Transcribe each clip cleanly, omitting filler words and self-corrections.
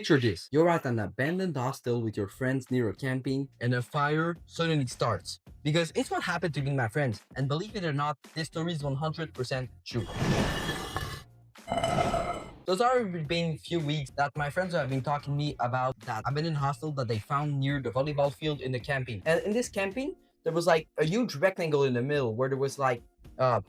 Picture this, you're at an abandoned hostel with your friends near a camping and a fire suddenly starts. Because it's what happened to me and my friends, and believe it or not, this story is 100% true. So it's already been a few weeks that my friends have been talking to me about that abandoned hostel that they found near the volleyball field in the camping. And in this camping, there was like a huge rectangle in the middle where there was like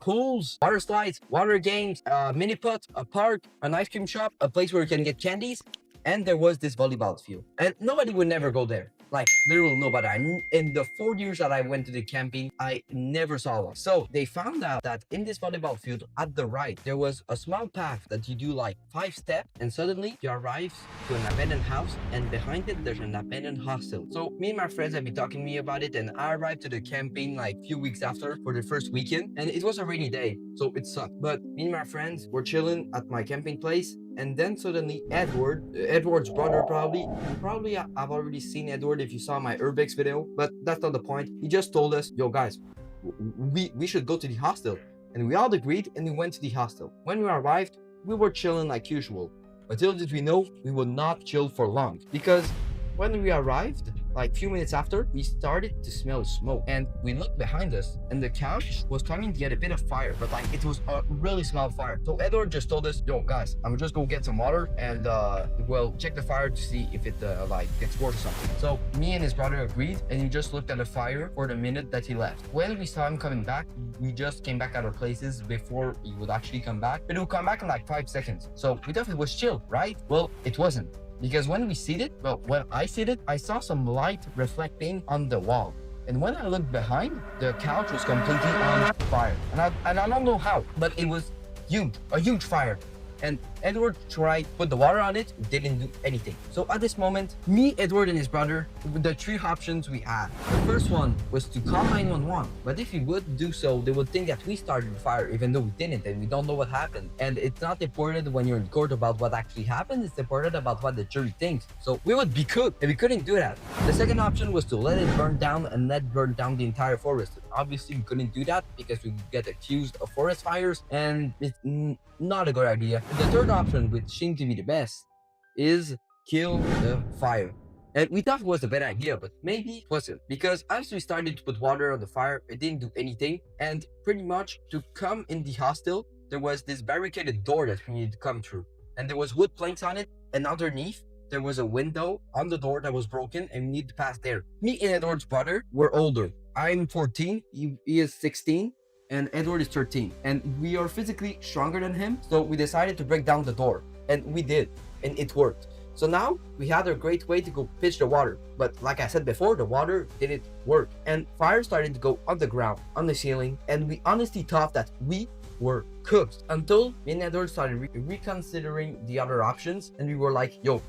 pools, water slides, water games, mini putt, a park, an ice cream shop, a place where you can get candies, and there was this volleyball field. And nobody would never go there. Like, literally nobody. In the 4 years that I went to the camping, I never saw one. So they found out that in this volleyball field at the right, there was a small path that you do like 5 steps, and suddenly you arrive to an abandoned house, and behind it, there's an abandoned hostel. So me and my friends have been talking to me about it, and I arrived to the camping like a few weeks after for the first weekend, and it was a rainy day, so it sucked. But me and my friends were chilling at my camping place, and then suddenly Edward's brother probably I've already seen Edward if you saw my Urbex video, but that's not the point. He just told us, yo guys, we should go to the hostel. And we all agreed and we went to the hostel. When we arrived, we were chilling like usual. But little did we know, we would not chill for long. Because when we arrived, like a few minutes after, we started to smell smoke, and we looked behind us, and the couch was coming to get a bit of fire, but like it was a really small fire. So Edward just told us, yo guys, I'm just go get some water and we'll check the fire to see if it like gets worse or something. So me and his brother agreed, and he just looked at the fire for the minute that he left. When we saw him coming back, we just came back at our places before he would actually come back, but he would come back in like 5 seconds. So we thought it was chill, right? Well, it wasn't. Because when I seated, I saw some light reflecting on the wall. And when I looked behind, the couch was completely on fire. And I don't know how, but it was huge, a huge fire. And Edward tried to put the water on it, didn't do anything. So at this moment, me, Edward, and his brother, the 3 options we had. The first one was to call 911. But if we would do so, they would think that we started the fire, even though we didn't, and we don't know what happened. And it's not important when you're in court about what actually happened, it's important about what the jury thinks. So we would be cooked, and we couldn't do that. The second option was to let it burn down and let burn down the entire forest. Obviously, we couldn't do that because we would get accused of forest fires, and it's not a good idea. The third option, which seemed to be the best, is kill the fire. And we thought it was a bad idea, but maybe it wasn't. Because as we started to put water on the fire, it didn't do anything. And pretty much to come in the hostel, there was this barricaded door that we needed to come through. And there was wood planks on it, and underneath, there was a window on the door that was broken, and we needed to pass there. Me and Edward's brother were older. I'm 14, he is 16. And Edward is 13, and we are physically stronger than him, so we decided to break down the door, and we did, and it worked. So now we had a great way to go pitch the water, but like I said before, the water didn't work, and fire started to go on the ground, on the ceiling, and we honestly thought that we were cooked until me and Edward started reconsidering the other options, and we were like, yo,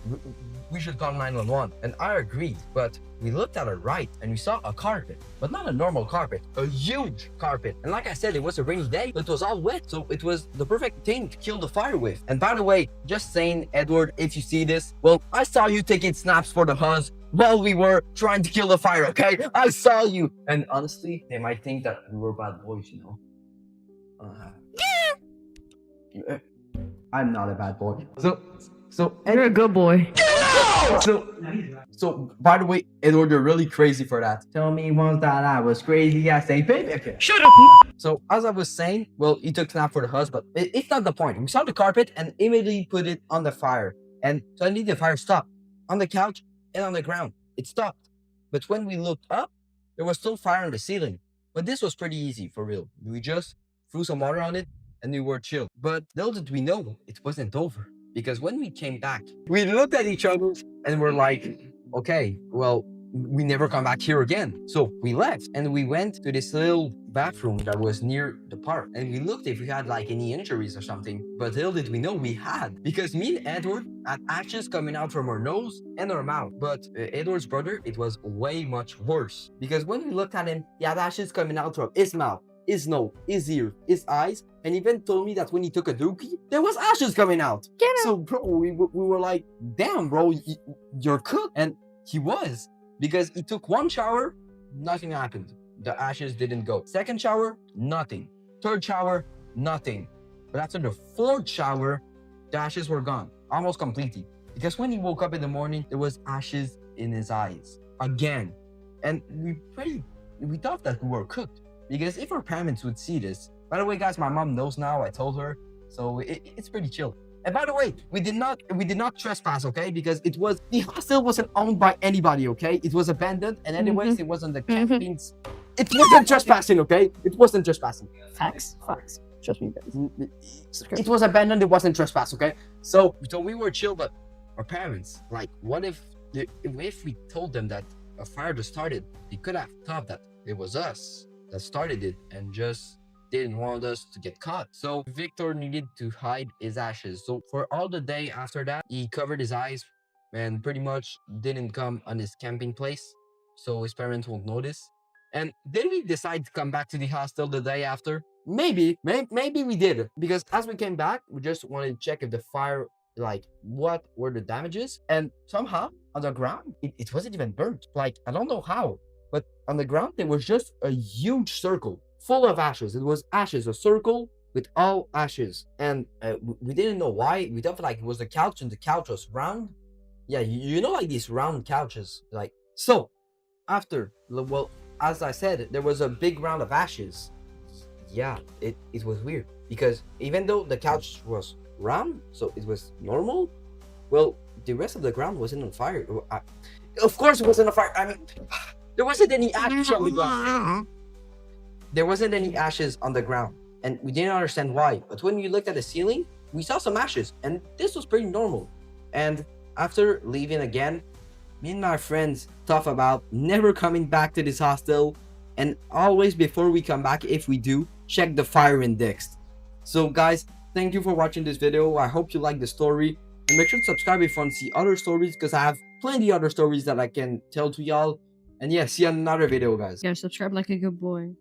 we should call 911. And I agreed, but we looked at our right and we saw a carpet, but not a normal carpet, a huge carpet. And like I said, it was a rainy day, but it was all wet, so it was the perfect thing to kill the fire with. And by the way, just saying, Edward, if you see this, well, I saw you taking snaps for the huzz while we were trying to kill the fire, okay? I saw you. And honestly, they might think that we were bad boys, you know? I'm not a bad boy. So You're a good boy. So by the way, Edward, you're really crazy for that. Tell me once that I was crazy, I say, baby. Okay. Shut up. So as I was saying, well, he took snap for the huzz, but it's not the point. We saw the carpet and immediately put it on the fire, and suddenly the fire stopped on the couch and on the ground. It stopped. But when we looked up, there was still fire on the ceiling. But this was pretty easy, for real. We just threw some water on it and we were chill. But little did we know, it wasn't over. Because when we came back, we looked at each other and we're like, okay, well, we never come back here again. So we left and we went to this little bathroom that was near the park. And we looked if we had like any injuries or something. But little did we know we had. Because me and Edward had ashes coming out from our nose and our mouth. But Edward's brother, it was way much worse. Because when we looked at him, he had ashes coming out from his mouth, his nose, his ear, his eyes, and even told me that when he took a dookie, there was ashes coming out. So bro, we were like, damn bro, you're cooked. And he was, because he took one shower, nothing happened. The ashes didn't go. Second shower, nothing. Third shower, nothing. But after the fourth shower, the ashes were gone, almost completely. because when he woke up in the morning, there was ashes in his eyes again. And we thought that we were cooked, because if our parents would see this, by the way, guys, my mom knows now, I told her, so it's pretty chill. And by the way, we did not trespass, okay? Because the hostel wasn't owned by anybody, okay? It was abandoned, and anyways, it wasn't the campings. It wasn't trespassing, okay? It wasn't trespassing. Facts. Trust me, guys. It was abandoned. It wasn't trespass, okay? So we were chill, but our parents, like, what if we told them that a fire just started? They could have thought that it was us that started it and just didn't want us to get caught. So Victor needed to hide his ashes. So for all the day after that, he covered his eyes and pretty much didn't come on his camping place, so his parents won't notice. And did we decide to come back to the hostel the day after? Maybe we did, because as we came back, we just wanted to check if the fire, like, what were the damages, and somehow on the ground it wasn't even burnt. Like, I don't know how, but on the ground there was just a huge circle full of ashes. It was ashes, a circle with all ashes, and we didn't know why. We thought like it was the couch, and the couch was round. Yeah, you know, like these round couches, like. So after, well, as I said, there was a big round of ashes. Yeah, it was weird, because even though the couch was round, so it was normal, well, the rest of the ground wasn't on fire. Of course it wasn't on fire. I mean, there wasn't any ashes on the ground. There wasn't any ashes on the ground, and we didn't understand why. But when we looked at the ceiling, we saw some ashes, and this was pretty normal. And after leaving again, me and my friends talk about never coming back to this hostel, and always before we come back, if we do, check the fire index. So guys, thank you for watching this video. I hope you like the story, and make sure to subscribe if you want to see other stories, because I have plenty other stories that I can tell to y'all. And yeah, see you on another video, guys. Yeah, subscribe like a good boy.